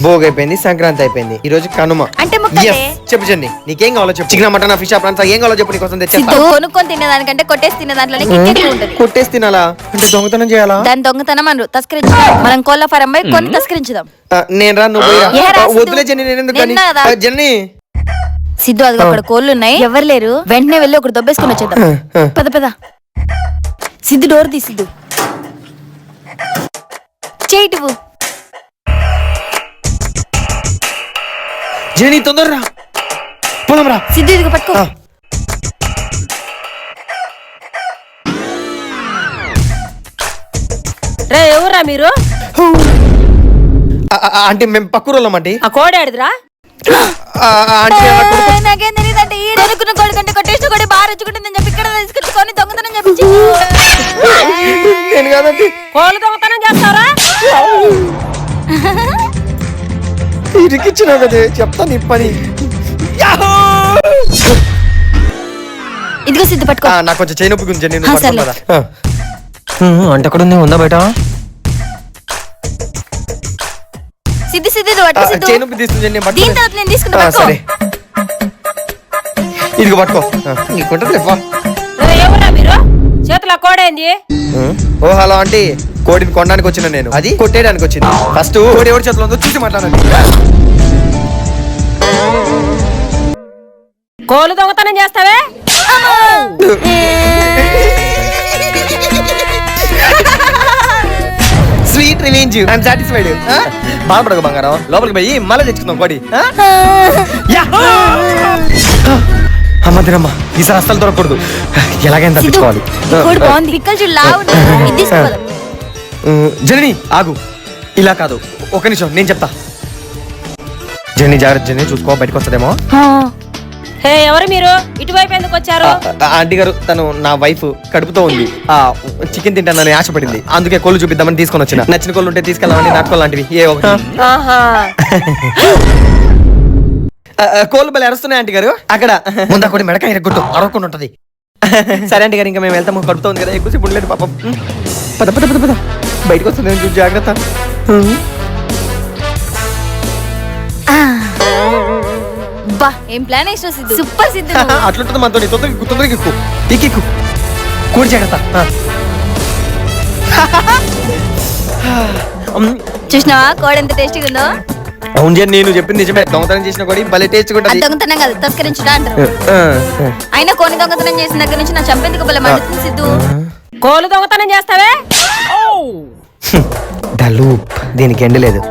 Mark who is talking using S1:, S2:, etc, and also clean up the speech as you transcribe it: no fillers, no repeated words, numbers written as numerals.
S1: భోగి అయిపోయింది, సంక్రాంతి అయిపోయింది, ఈ రోజు కనుమ.
S2: అంటే
S1: Yes, చెప్పు జన్ని, నీకేం కావాలో చెప్పు. చికెన్, మటన్, ఫిష్, ప్రాన్స్ ఏం కావాలో చెప్పు, నీకోసం తెచ్చేస్తా.
S2: కొనుక్కొని తినేదానికంటే కొట్టేసి తినే దాంట్లోనే కిక్ ఎక్కువ ఉంటది.
S1: కొట్టేసి తినాలా అంటే దొంగతనం చేయాలా?
S2: దాని దొంగతనం అను తస్కరించుదాం. మనం కోళ్ళ ఫారం పోయి కొన్ని తస్కరించుదాం.
S1: నేను రా, నువ్వు పోయిరా.
S2: ఏ రా,
S1: వద్దులే జన్ని, నేను ఎందుకు కానీ.
S2: నిన్న కదా.
S1: జన్ని
S2: సిద్ధు అది అక్కడ కోళ్ళు ఉన్నాయి, ఎవరు లేరు, వెంటనే వెళ్ళి ఒకటి దొబ్బేసుకుని వచ్చేద్దాం. పద పద. సిద్ధు డోర్ తీ. సిద్ధు చేయిటివు.
S1: జన్ని తొందరరా, పోదాం రా.
S2: సిద్ధు ఇదిగో పట్టుకో.
S3: రే ఎవరా మీరు?
S1: అంటే మేము పక్కూరోళ్ళం అండి.
S3: ఆ కోడాడిదిరా?
S2: నాకేం తెలియదంటే ఈ అనుకున్న కోడి కంటే కొట్టేసిన కోడి బాగా రుచుకుంటుందని చెప్పి ఇక్కడ తీసుకొచ్చుకొని దొంగతనం చెప్పించి.
S1: నేను కాదండి.
S3: కోళ్ళు దొంగతనం చేస్తారా?
S1: ఇరికిచ్చినా కదే, చెప్తా నీ పని.
S2: ఇదిగో సిద్ధు పట్టుకో.
S1: నాకు కొంచెం చేయి నొప్పి గురించి నేను
S2: సర్లే.
S1: అంటే అక్కడ ఉంది, ఉందా బయట?
S2: సిద్ధు సిద్ధు ఇది పట్టుకో. సిద్ధు
S1: చేయి నొప్పి తీస్తుంది జన్ని, పట్టుకో.
S2: దీని తర్వాత నేను తీసుకుంటా.
S1: సరే, ఇదిగో పట్టుకో. నీకుంటది లేవా?
S3: రే ఎవరా మీరు? చేతుల కోడేంది?
S1: ఓ హలో ఆంటీ, కోడిని కొనడానికి వచ్చిన నేను, అది కొట్టేయడానికి వచ్చింది. ఫస్ట్ కోడి ఎవరి చేతిలో ఉందో చూసి మాట్లాడండి.
S3: కోళ్ళు దొంగతనం చేస్తావే?
S1: Sweet revenge, I'm satisfied. బాధపడక బంగారం, లోపలికి పోయి మళ్ళీ తెచ్చుకుందాం కోడి. అమ్మదిరమ్మ, ఈసారి అస్సలు దొరకకూడదు, ఎలాగైనా తప్పించుకోవాలి.
S2: కోడి బాగుంది, పిక్కలు చూడు లావు ఉంది. ఇది తీసుకోవాలి.
S1: జనని ఆగు, ఇలా కాదు, ఒక నిమిషం నేను చెప్తా. జనని జాగ్రత్త, జనని చూసుకో, బయటకు వస్తుందేమో.
S3: హే ఎవరు మీరు? ఇటువైపు ఎందుకు వచ్చారు?
S1: ఆంటీ గారు, తను నా వైఫ్, కడుపుతో ఉంది, చికెన్ తింటానని ఆశపడింది, అందుకే కోళ్ళు చూపిద్దామని తీసుకొని వచ్చిన. నచ్చిన కోళ్ళు ఉంటే తీసుకెళ్ళామని, నాటుకోళ్ళు లాంటివి ఏ ఒకటి.
S3: ఆహా.
S1: కోళ్ళు బలి అరుస్తున్నాయి ఆంటీ గారు అక్కడ. ముందా కూడా మెడకాయ ఎరగొట్టు, అరవకుండా ఉంటది. సరే ఆంటీ గారు, ఇంకా మేము వెళ్తాము, కడుపుతో ఉంది కదా, ఎక్కువసేపు ఉండలేదు పాపం. పద పద పద పద, బయటకు వస్తుంది చూసి జాగ్రత్త.
S2: బా ఏం ప్లాన్ వేసినావు సిద్ధు, సూపర్ సిద్ధు.
S1: అట్లుంటుంది మనతో, తొందరగా తొందరగా ఎక్కువ ఎక్కు, కూడి జాగ్రత్త.
S2: చూసినావా కోడి ఎంత టేస్టీగా ఉందో?
S1: అవును జన్, నేను చెప్పింది నిజమే, దొంగతనం చేసిన కోడి భలే టేస్ట్ కూడా.
S2: అది దొంగతనం కాదు, తస్కరించుడా అంటారు. అయినా కోని దొంగతనం చేసిన దగ్గర నుంచి నా చంపేందుకు భలే మండుతుంది సిద్ధు.
S3: కోళ్ళు దొంగతనం చేస్తావే?
S1: డలూప్, దీనికి ఎండలేదు.